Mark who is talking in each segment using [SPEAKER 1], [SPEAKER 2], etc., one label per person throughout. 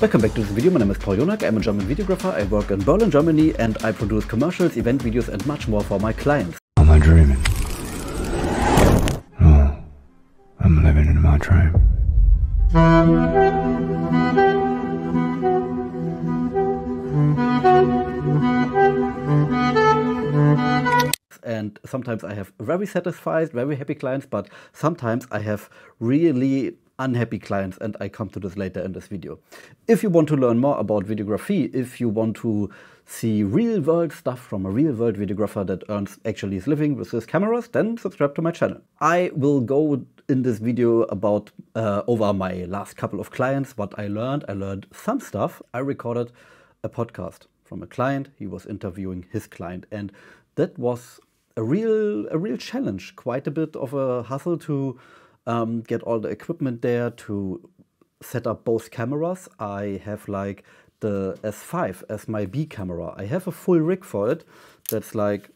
[SPEAKER 1] Welcome back to this video. My name is Paul Jonak. I'm a German videographer. I work in Berlin, Germany, and I produce commercials, event videos, and much more for my clients.
[SPEAKER 2] Am I dreaming? No, I'm living in my dream.
[SPEAKER 1] And sometimes I have very satisfied, very happy clients, but sometimes I have really unhappy clients, and I come to this later in this video. If you want to learn more about videography, if you want to see real-world stuff from a real-world videographer that earns actually his living with his cameras, then subscribe to my channel. I will go in this video about over my last couple of clients, what I learned. I learned some stuff. I recorded a podcast from a client. He was interviewing his client, and that was a real challenge, quite a bit of a hustle to get all the equipment there, to set up both cameras. I have like the S5 as my B camera. I have a full rig for it. That's like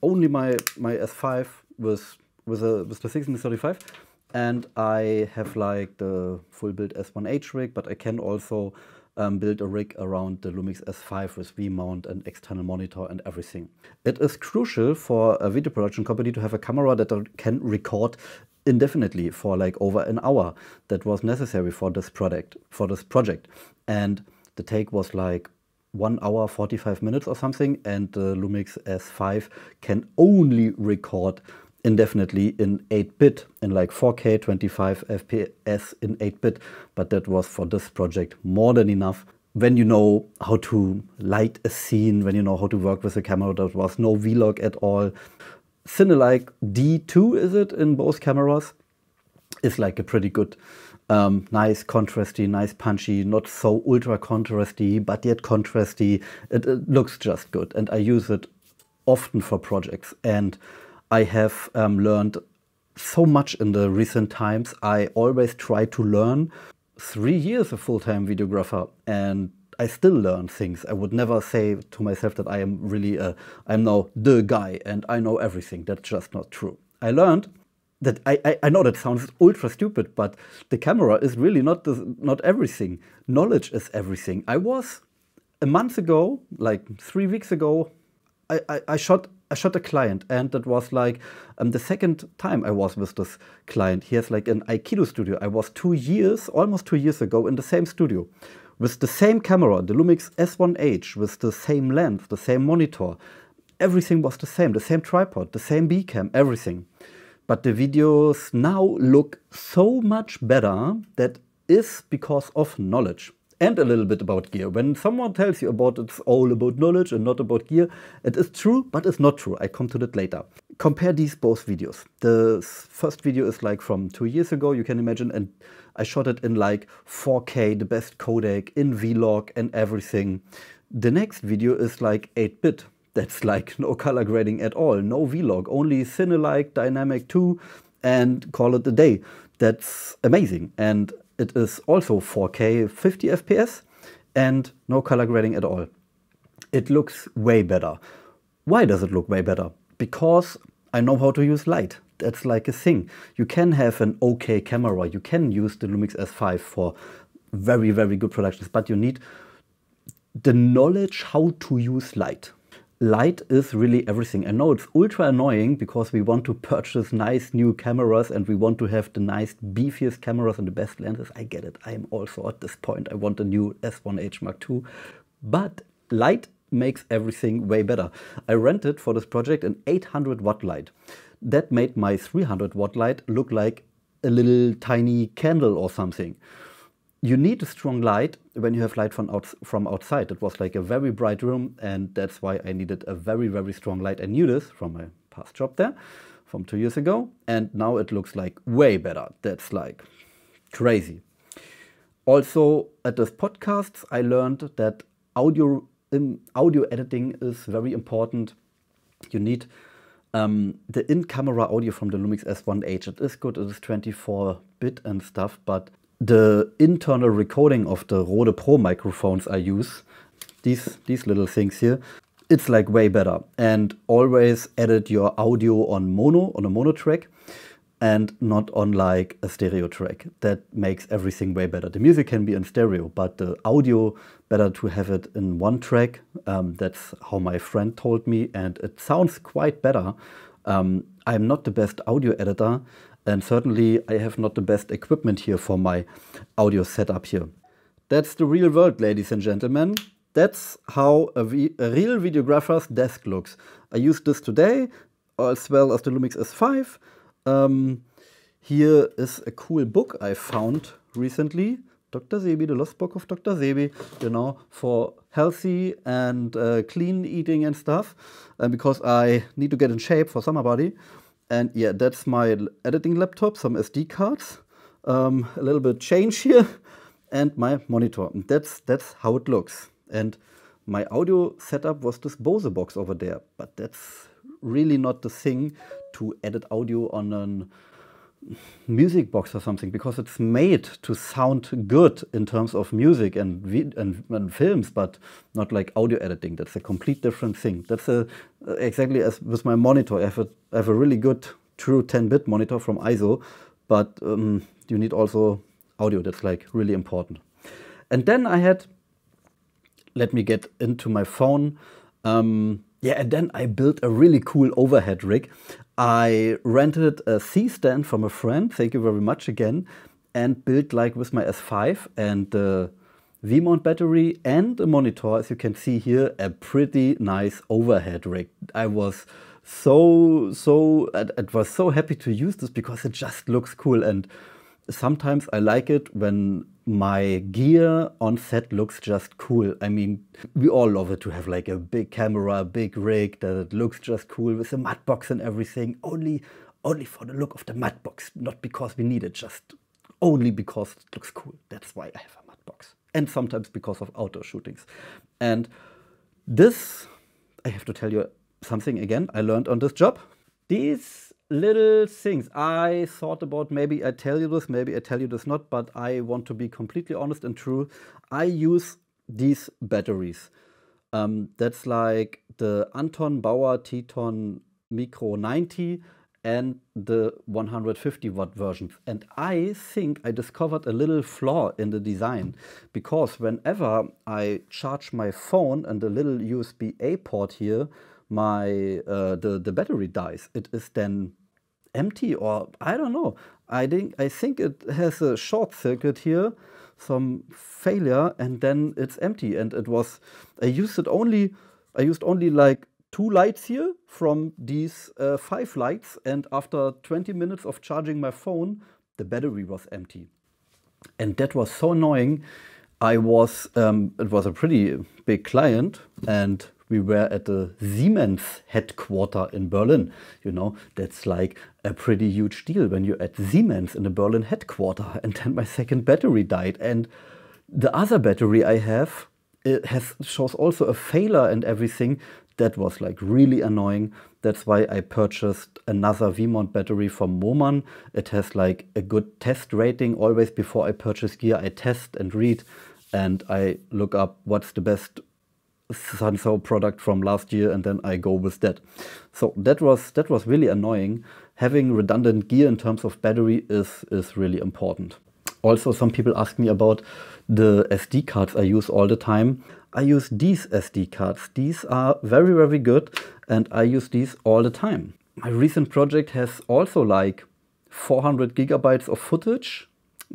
[SPEAKER 1] only my S5 with the 16-35, and I have like the full build S1H rig, but I can also build a rig around the Lumix S5 with V-mount and external monitor and everything. It is crucial for a video production company to have a camera that can record indefinitely for like over an hour. That was necessary for this project. And the take was like 1 hour 45 minutes or something, and the Lumix S5 can only record indefinitely in 8-bit, in like 4K 25 FPS in 8-bit, but that was for this project more than enough. When you know how to light a scene, when you know how to work with a camera, there was no vlog at all. Cinelike D2 is it in both cameras, is like a pretty good, nice contrasty, nice punchy, not so ultra contrasty, but yet contrasty. It looks just good, and I use it often for projects. And I have learned so much in the recent times. I always try to learn. 3 years a full-time videographer, and I still learn things. I would never say to myself that I am really I'm now the guy and I know everything. That's just not true. I learned that I know that sounds ultra stupid, but the camera is really not everything. Knowledge is everything. I was a month ago, like 3 weeks ago, I shot a client, and that was like the second time I was with this client. He has like an Aikido studio. I was almost 2 years ago in the same studio with the same camera, the Lumix S1H, with the same lens, the same monitor. Everything was the same tripod, the same B cam, everything. But the videos now look so much better. That is because of knowledge. And a little bit about gear. When someone tells you about it's all about knowledge and not about gear, it is true, but it's not true. I come to that later. Compare these both videos. The first video is like from 2 years ago, you can imagine, and I shot it in like 4K, the best codec, in Vlog and everything. The next video is like 8-bit. That's like no color grading at all, no Vlog, only Cinelike Dynamic 2, and call it a day. That's amazing. And it is also 4K 50 FPS and no color grading at all. It looks way better. Why does it look way better? Because I know how to use light. That's like a thing. You can have an okay camera. You can use the Lumix S5 for very, very good productions, but you need the knowledge how to use light. Light is really everything. I know it's ultra annoying because we want to purchase nice new cameras and we want to have the nice beefiest cameras and the best lenses. I get it. I am also at this point. I want a new S1H Mark II. But light makes everything way better. I rented for this project an 800 watt light. That made my 300 watt light look like a little tiny candle or something. You need a strong light when you have light from outside. It was like a very bright room, and that's why I needed a very, very strong light. I knew this from my past job there from 2 years ago, and now it looks like way better. That's like crazy. Also, at this podcast, I learned that audio editing is very important. You need the in-camera audio from the Lumix S1H. It is good, it is 24-bit and stuff, but the internal recording of the Rode Pro microphones I use, these little things here, it's like way better. And always edit your audio on a mono track. and not on like a stereo track. That makes everything way better. The music can be in stereo, but the audio, better to have it in one track. That's how my friend told me, and it sounds quite better. I'm not the best audio editor, and certainly I have not the best equipment here for my audio setup here. That's the real world, ladies and gentlemen. That's how a real videographer's desk looks. I used this today, as well as the Lumix S5. Here is a cool book I found recently. Dr. Sebi, the Lost Book of Dr. Sebi, you know, for healthy and clean eating and stuff. And because I need to get in shape for summer body. And yeah, that's my editing laptop, some SD cards, a little bit change here, and my monitor. And that's how it looks. And my audio setup was this Bose box over there, but that's really not the thing to edit audio on a music box or something, because it's made to sound good in terms of music and films, but not like audio editing. That's a complete different thing. That's exactly as with my monitor. I have a really good true 10-bit monitor from ISO, but you need also audio. That's like really important. And then I had, let me get into my phone. Yeah, and then I built a really cool overhead rig. I rented a C-stand from a friend, thank you very much again, and built like with my S5 and the V-mount battery and a monitor, as you can see here, a pretty nice overhead rig. I was so happy to use this because it just looks cool, and sometimes I like it when my gear on set looks just cool. I mean, we all love it to have like a big camera, a big rig that it looks just cool with a matte box and everything. Only for the look of the matte box, not because we need it, just only because it looks cool. That's why I have a matte box. And sometimes because of outdoor shootings. And this, I have to tell you something again I learned on this job. These little things I thought about, maybe I tell you this, maybe I tell you this not, but I want to be completely honest and true. I use these batteries. That's like the Anton Bauer Teton Micro 90 and the 150 watt versions. And I think I discovered a little flaw in the design, because whenever I charge my phone and the little USB-A port here, the battery dies. It is then empty, or I don't know. I think it has a short circuit here, some failure, and then it's empty. And I used only like 2 lights here from these 5 lights, and after 20 minutes of charging my phone, the battery was empty. And that was so annoying. It was a pretty big client, and we were at the Siemens headquarter in Berlin. You know, that's like a pretty huge deal when you're at Siemens in the Berlin headquarter. And then my second battery died. And the other battery I have, shows also a failure and everything. That was like really annoying. That's why I purchased another V-mount battery from Moman. It has like a good test rating. Always before I purchase gear, I test and read, and I look up what's the best Sanso product from last year, and then I go with that. So that was really annoying. Having redundant gear in terms of battery is really important. Also, some people ask me about the SD cards I use all the time. I use these SD cards. These are very, very good, and I use these all the time. My recent project has also like 400 gigabytes of footage,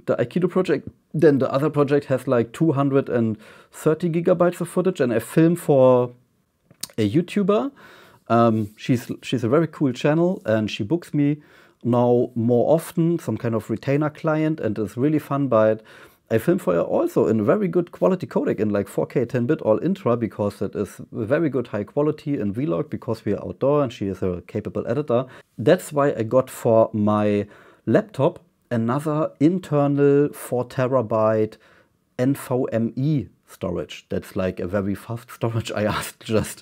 [SPEAKER 1] the Aikido project. Then the other project has like 230 gigabytes of footage, and I film for a YouTuber. She's a very cool channel, and she books me now more often, some kind of retainer client, and it's really fun. But I film for her also in a very good quality codec in like 4K 10-bit all intra, because it is very good high quality in vlog, because we are outdoor and she is a capable editor. That's why I got for my laptop another internal 4 terabyte NVMe storage. That's like a very fast storage. I asked just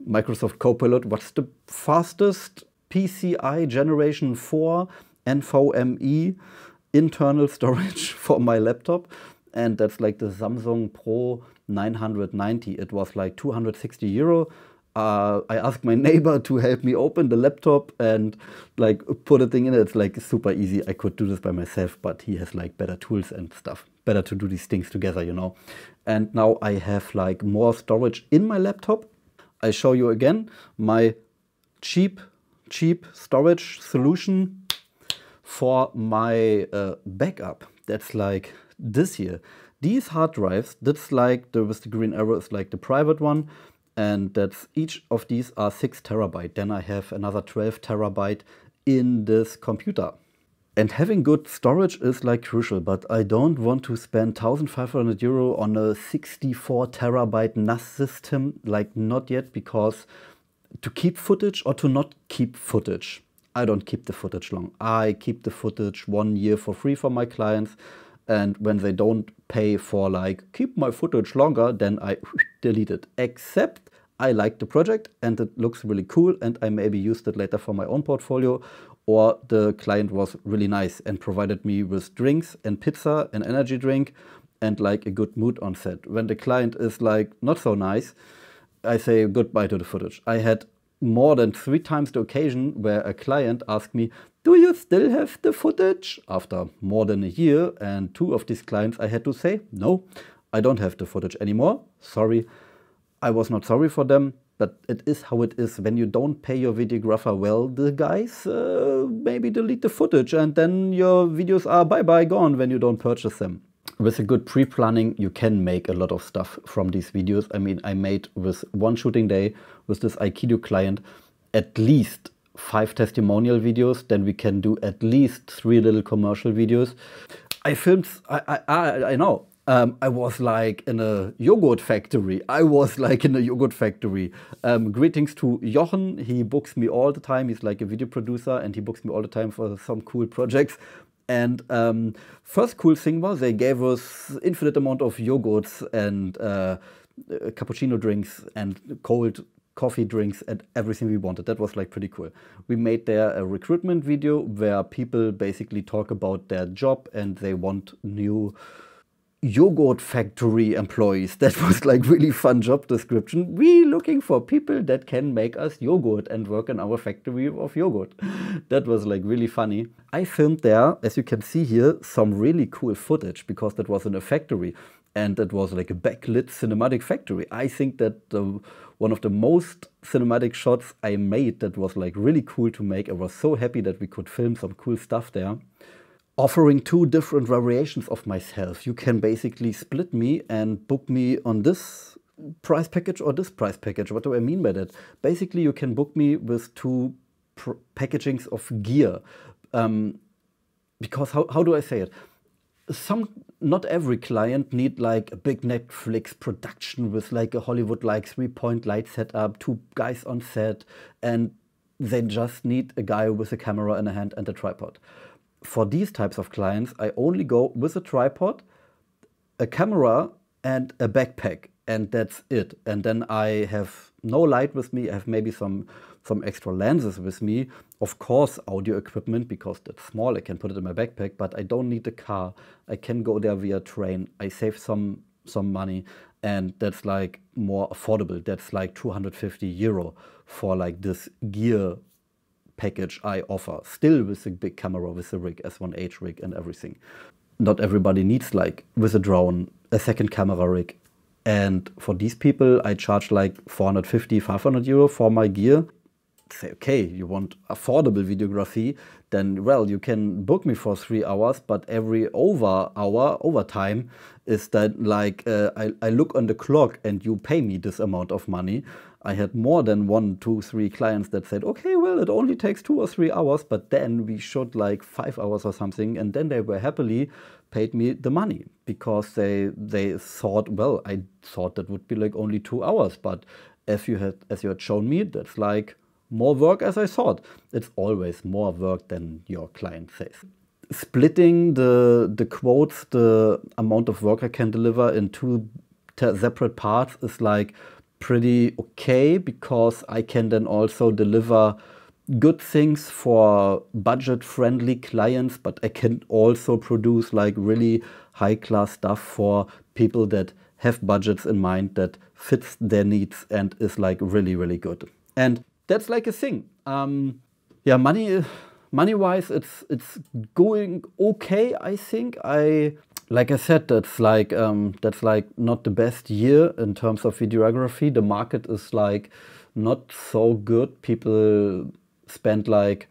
[SPEAKER 1] Microsoft Copilot, what's the fastest PCI Generation 4 NVMe internal storage for my laptop? And that's like the Samsung Pro 990. It was like 260 euro. I asked my neighbor to help me open the laptop and like put a thing in it. It's like super easy. I could do this by myself, but he has like better tools and stuff. Better to do these things together, you know. And now I have like more storage in my laptop. I show you again my cheap storage solution for my backup. That's like this here. These hard drives, that's like with the green arrow is like the private one, and that's each of these are 6 terabyte. Then I have another 12 terabyte in this computer. And having good storage is like crucial, but I don't want to spend 1,500 euro on a 64 terabyte NAS system, like not yet, because to keep footage or to not keep footage, I don't keep the footage long. I keep the footage 1 year for free for my clients, and when they don't pay for like keep my footage longer, then I delete it. Except I like the project and it looks really cool and I maybe used it later for my own portfolio, or the client was really nice and provided me with drinks and pizza and energy drink and like a good mood on set. When the client is like not so nice, I say goodbye to the footage. I had more than 3 times the occasion where a client asked me, do you still have the footage? After more than a year, and 2 of these clients I had to say, no, I don't have the footage anymore. Sorry. I was not sorry for them, but it is how it is. When you don't pay your videographer well, the guys maybe delete the footage and then your videos are bye-bye gone when you don't purchase them. With a good pre-planning, you can make a lot of stuff from these videos. I mean, I made with 1 shooting day with this Aikido client at least 5 testimonial videos. Then we can do at least 3 little commercial videos. I filmed, I know. I was like in a yogurt factory. Greetings to Jochen. He books me all the time. He's like a video producer and he books me all the time for some cool projects. And first cool thing was they gave us infinite amount of yogurts and cappuccino drinks and cold coffee drinks and everything we wanted. That was like pretty cool. We made there a recruitment video where people basically talk about their job and they want new yogurt factory employees. That was like really fun job description. We looking for people that can make us yogurt and work in our factory of yogurt. That was like really funny. I filmed there, as you can see here, some really cool footage because that was in a factory and it was like a backlit cinematic factory. I think that one of the most cinematic shots I made that was like really cool to make. I was so happy that we could film some cool stuff there. Offering 2 different variations of myself. You can basically split me and book me on this price package or this price package. What do I mean by that? Basically, you can book me with 2 packagings of gear. Because how do I say it? Not every client need like a big Netflix production with like a Hollywood like 3-point light setup, 2 guys on set, and they just need a guy with a camera in a hand and a tripod. For these types of clients, I only go with a tripod, a camera and a backpack, and that's it. And then I have no light with me. I have maybe some extra lenses with me. Of course, audio equipment, because that's small, I can put it in my backpack, but I don't need a car. I can go there via train. I save some money, and that's like more affordable. That's like 250 euro for like this gear package I offer, still with a big camera, with a rig, S1H rig and everything. Not everybody needs like with a drone, a second camera rig. And for these people, I charge like 450, 500 euro for my gear. Say, okay, you want affordable videography, then well, you can book me for 3 hours, but every overtime is that like I look on the clock and you pay me this amount of money. I had more than 1, 2, 3 clients that said, okay, well, it only takes 2 or 3 hours, but then we shot like 5 hours or something, and then they were happily paid me the money because they thought, well, I thought that would be like only 2 hours, but as you had shown me, that's like more work as I thought. It's always more work than your client says. Splitting the quotes, the amount of work I can deliver in 2 separate parts is like pretty okay, because I can then also deliver good things for budget-friendly clients, but I can also produce like really high-class stuff for people that have budgets in mind that fits their needs and is like really, really good. And that's like a thing. Yeah, money-wise, it's going okay, I think. Like I said, that's like not the best year in terms of videography. The market is like not so good. People spend like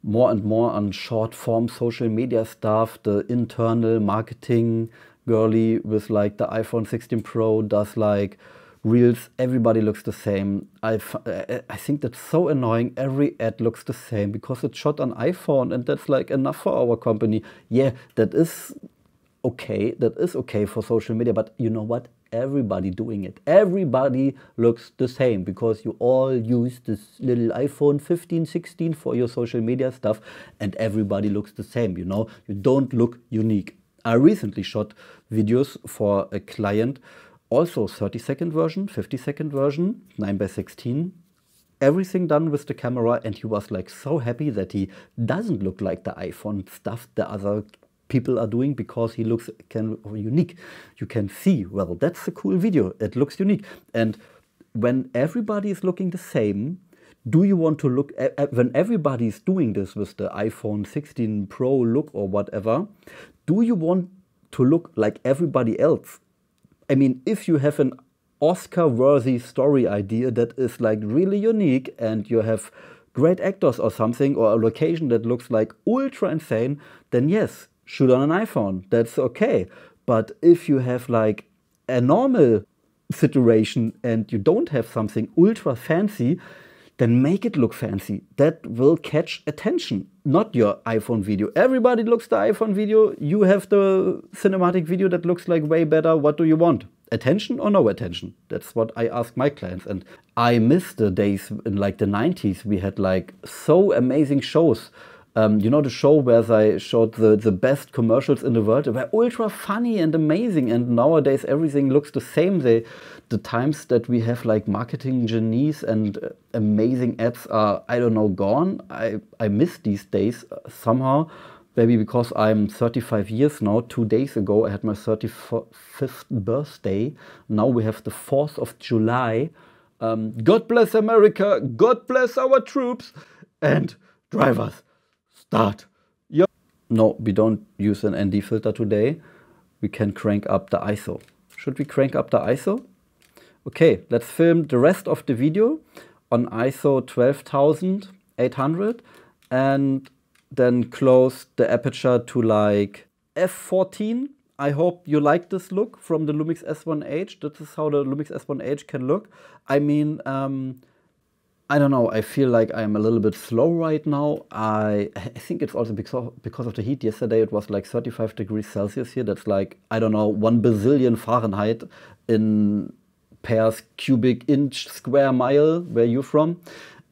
[SPEAKER 1] more and more on short form social media stuff. The internal marketing girly with like the iPhone 16 Pro does like reels. Everybody looks the same. I think that's so annoying. Every ad looks the same because it's shot on iPhone, and that's like enough for our company. Yeah, that is okay. That is okay for social media, but you know what? Everybody doing it. Everybody looks the same because you all use this little iPhone 15, 16 for your social media stuff, and everybody looks the same, you know? You don't look unique. I recently shot videos for a client, also 30-second version, 50-second version, 9:16. Everything done with the camera, and he was like so happy that he doesn't look like the iPhone stuff the other people are doing, because he looks unique. You can see, well, that's a cool video. It looks unique. And when everybody is looking the same, do you want to look when everybody is doing this with the iPhone 16 Pro look or whatever, do you want to look like everybody else? I mean, if you have an Oscar-worthy story idea that is like really unique, and you have great actors or something, or a location that looks like ultra insane, then yes, shoot on an iPhone. That's okay. But if you have like a normal situation and you don't have something ultra fancy, then make it look fancy. That will catch attention, not your iPhone video. Everybody looks the iPhone video. You have the cinematic video that looks like way better. What do you want? Attention or no attention? That's what I ask my clients. And I miss the days in like the 90s. We had like so amazing shows. You know, the show where they showed the best commercials in the world. They were ultra funny and amazing. And nowadays everything looks the same. The times that we have like marketing genies and amazing ads are, I don't know, gone. I miss these days somehow. Maybe because I'm 35 years now. 2 days ago I had my 35th birthday. Now we have the 4th of July. God bless America. God bless our troops. And drivers, start. No, we don't use an ND filter today. We can crank up the ISO. Should we crank up the ISO? Okay, let's film the rest of the video on ISO 12,800 and then close the aperture to like f14. I hope you like this look from the Lumix S1H. This is how the Lumix S1H can look. I mean, I don't know, I feel like I'm a little bit slow right now. I think it's also because of the heat. Yesterday it was like 35 degrees Celsius here. That's like, I don't know, 1 bazillion Fahrenheit in pairs cubic inch square mile where you're from.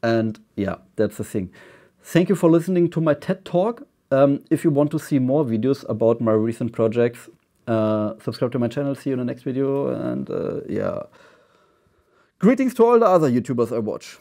[SPEAKER 1] And yeah, that's the thing. Thank you for listening to my TED Talk. If you want to see more videos about my recent projects, subscribe to my channel. See you in the next video. And yeah, greetings to all the other YouTubers I watch.